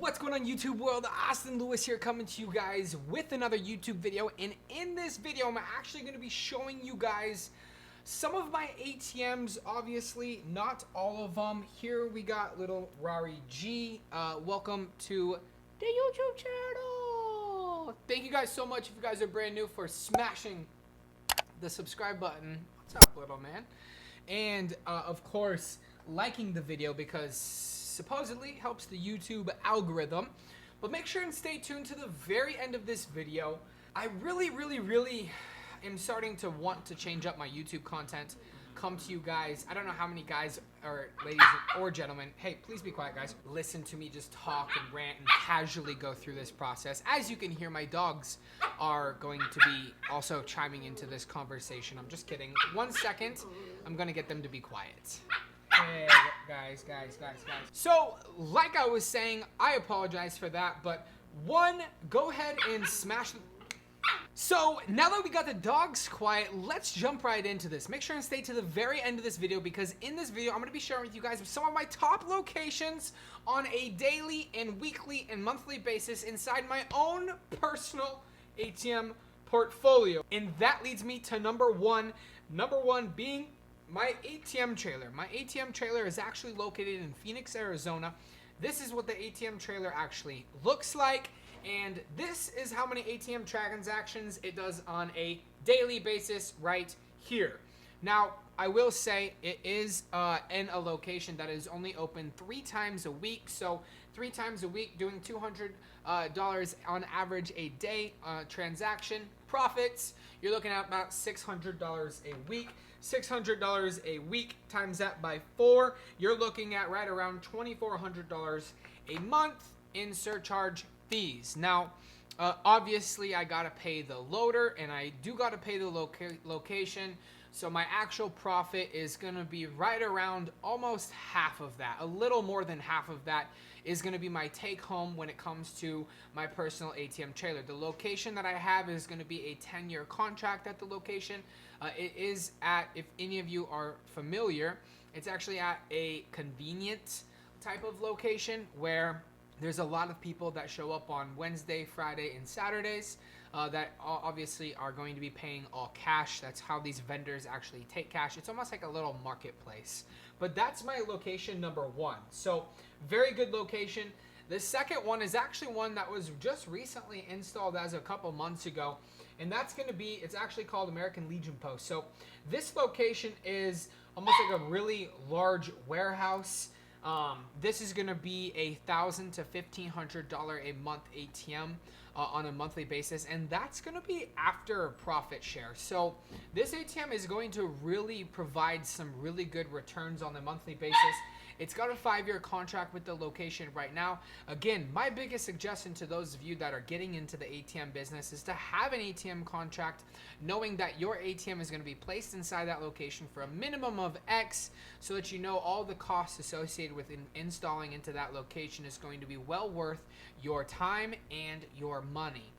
What's going on, YouTube world? Austin Lewis here, coming to you guys with another YouTube video. And in this video, I'm actually going to be showing you guys some of my ATMs. Obviously, not all of them. Here we got little Rari G. Welcome to the YouTube channel. Thank you guys so much, if you guys are brand new, for smashing the subscribe button. What's up, little man? And of course, liking the video, because supposedly helps the YouTube algorithm. But make sure and stay tuned to the very end of this video. I really am starting to want to change up my YouTube content, come to you guys. I don't know how many guys or ladies or gentlemen, hey, please be quiet, guys, listen to me just talk and rant and casually go through this process. As you can hear, my dogs are going to be also chiming into this conversation. I'm just kidding. 1 second, I'm gonna get them to be quiet. Hey, guys. So, like I was saying, I apologize for that, but one, go ahead and smash. So, now that we got the dogs quiet, let's jump right into this. Make sure and stay to the very end of this video, because in this video, I'm going to be sharing with you guys some of my top locations on a daily and weekly and monthly basis inside my own personal ATM portfolio. And that leads me to number one being my ATM trailer. My ATM trailer is actually located in Phoenix, Arizona. This is what the ATM trailer actually looks like, and this is how many ATM transactions it does on a daily basis right here. Now, I will say it is in a location that is only open 3 times a week, so 3 times a week doing $200 on average a day transaction. Profits, you're looking at about $600 a week. $600 a week times that by 4, you're looking at right around $2,400 a month in surcharge fees. Now, obviously, I gotta pay the loader, and I do gotta pay the location. So my actual profit is gonna be right around almost half of that. A little more than half of that is gonna be my take home when it comes to my personal ATM trailer. The location that I have is gonna be a 10-year contract at the location. It is at, if any of you are familiar, it's actually at a convenient type of location where there's a lot of people that show up on Wednesday, Friday, and Saturdays that obviously are going to be paying all cash. That's how these vendors actually take cash. It's almost like a little marketplace. But that's my location number 1. So, very good location. The second one is actually one that was just recently installed as a couple months ago. And that's going to be, it's actually called American Legion Post. So, this location is almost like a really large warehouse. This is going to be a $1,000 to $1,500 a month ATM on a monthly basis, and that's going to be after profit share. So this ATM is going to really provide some really good returns on a monthly basis. It's got a 5-year contract with the location right now. Again, my biggest suggestion to those of you that are getting into the ATM business is to have an ATM contract, knowing that your ATM is going to be placed inside that location for a minimum of X, so that you know all the costs associated with installing into that location is going to be well worth your time and your money.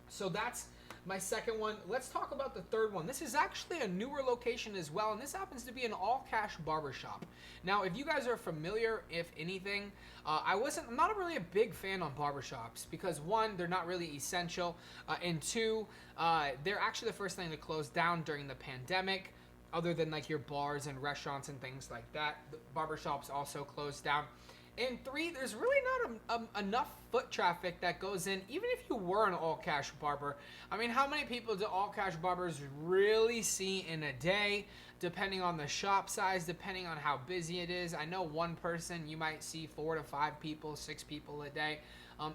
So that's my second one. Let's talk about the third one. This is actually a newer location as well, and this happens to be an all-cash barber shop. Now, if you guys are familiar, if anything, I'm not really a big fan on barbershops because, 1, they're not really essential, and 2, they're actually the first thing to close down during the pandemic, other than like your bars and restaurants and things like that. The barbershops also closed down. And 3, there's really not enough foot traffic that goes in, even if you were an all-cash barber. I mean, how many people do all-cash barbers really see in a day, depending on the shop size, depending on how busy it is? I know one person, you might see 4 to 5 people, 6 people a day.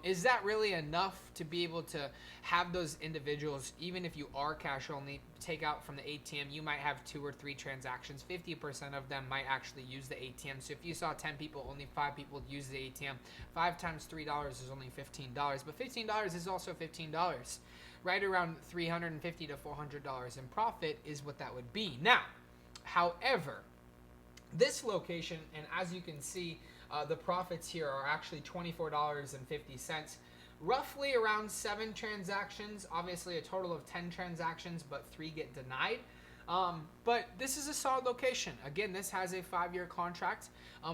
Is that really enough to be able to have those individuals, even if you are cash only, take out from the ATM? You might have 2 or 3 transactions. 50% of them might actually use the ATM. So if you saw 10 people, only 5 people use the ATM. 5 times $3 is only $15. But $15 is also $15. Right around $350 to $400 in profit is what that would be. Now, however, this location, and as you can see, the profits here are actually $24.50. Roughly around 7 transactions. Obviously a total of 10 transactions, but 3 get denied. But this is a solid location. Again, this has a 5-year contract.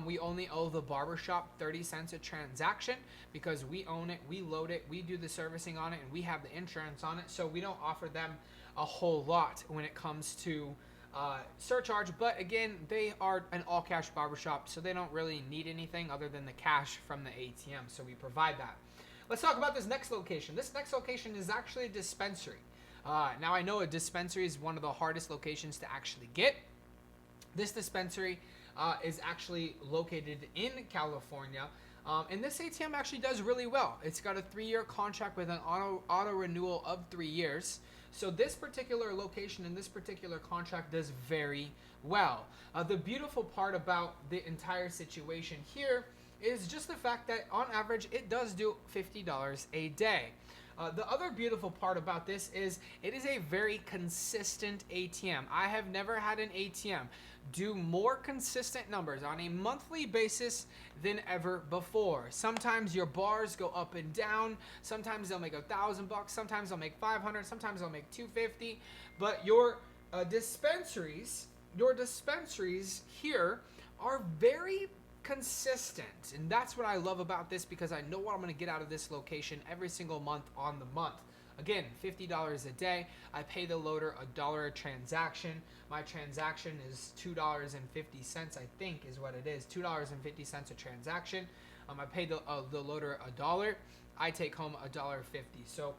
We only owe the Barber Shop 30 cents a transaction because we own it, we load it, we do the servicing on it, and we have the insurance on it. So we don't offer them a whole lot when it comes to surcharge. But again, they are an all-cash barbershop, so they don't really need anything other than the cash from the ATM. So we provide that. Let's talk about this next location. This next location is actually a dispensary. Now I know a dispensary is one of the hardest locations to actually get. This dispensary is actually located in California. And this ATM actually does really well. It's got a 3-year contract with an auto renewal of 3 years. So this particular location and this particular contract does very well. The beautiful part about the entire situation here is just the fact that on average it does do $50 a day. The other beautiful part about this is it is a very consistent ATM. I have never had an ATM do more consistent numbers on a monthly basis than ever before. Sometimes your bars go up and down. Sometimes they'll make $1,000 bucks. Sometimes they'll make 500. Sometimes they'll make 250. But your dispensaries here are very consistent, and that's what I love about this, because I know what I'm going to get out of this location every single month on the month. Again, $50 a day. I pay the loader $1 a transaction. My transaction is $2.50, I think is what it is. $2.50 a transaction. I pay the loader $1. I take home $1.50. So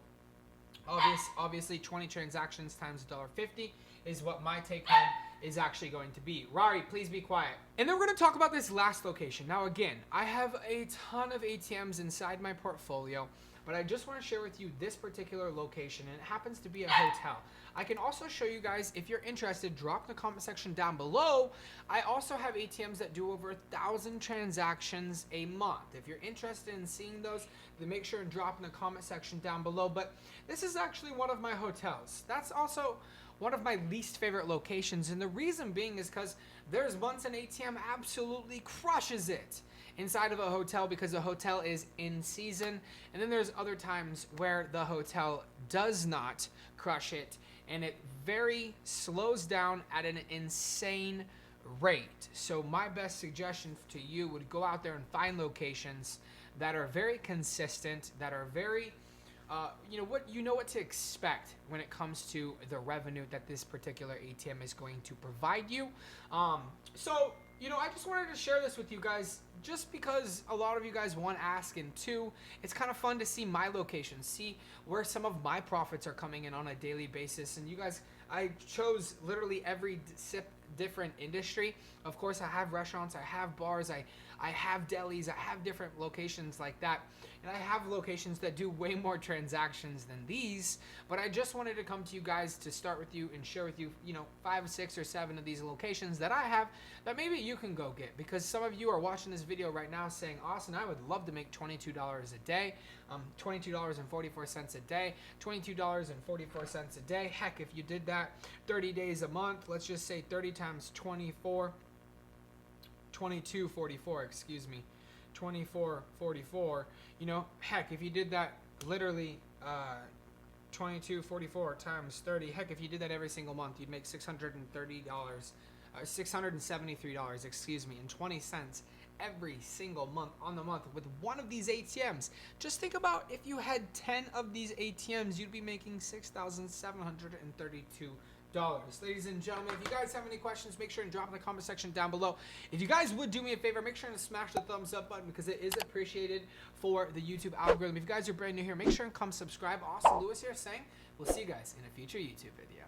obviously 20 transactions times $1.50 is what my take home is actually going to be. Rari, please be quiet. And then we're going to talk about this last location. Now again, I have a ton of ATMs inside my portfolio, but I just want to share with you this particular location, and it happens to be a hotel. I can also show you guys, if you're interested, drop in the comment section down below. I also have ATMs that do over 1,000 transactions a month. If you're interested in seeing those, then make sure and drop in the comment section down below. But this is actually one of my hotels. That's also one of my least favorite locations, and the reason being is because there's months an ATM absolutely crushes it inside of a hotel because the hotel is in season, and then there's other times where the hotel does not crush it and it very slows down at an insane rate. So my best suggestion to you would go out there and find locations that are very consistent, that are very you know what to expect when it comes to the revenue that this particular ATM is going to provide you. So I just wanted to share this with you guys just because a lot of you guys, one, ask, and two, it's kind of fun to see my location, see where some of my profits are coming in on a daily basis. And you guys, I chose literally every different industry. Of course, I have restaurants, I have bars, I have delis, I have different locations like that. And I have locations that do way more transactions than these, but I just wanted to come to you guys to start with you and share with you, 5, 6, or 7 of these locations that I have that maybe you can go get, because some of you are watching this video right now saying, Austin, I would love to make $22 a day, $22.44 a day, $22.44 a day. Heck, if you did that 30 days a month, let's just say 30 times 22.44, excuse me, 24.44. Heck, if you did that literally 22.44 times 30, heck, if you did that every single month, you'd make $673, excuse me, and 20 cents every single month on the month with one of these ATMs. Just think about if you had 10 of these ATMs, you'd be making $6,732. Ladies and gentlemen, if you guys have any questions, make sure and drop in the comment section down below. If you guys would do me a favor, make sure and smash the thumbs up button because it is appreciated for the YouTube algorithm. If you guys are brand new here, make sure and come subscribe. Austin Lewis here saying we'll see you guys in a future YouTube video.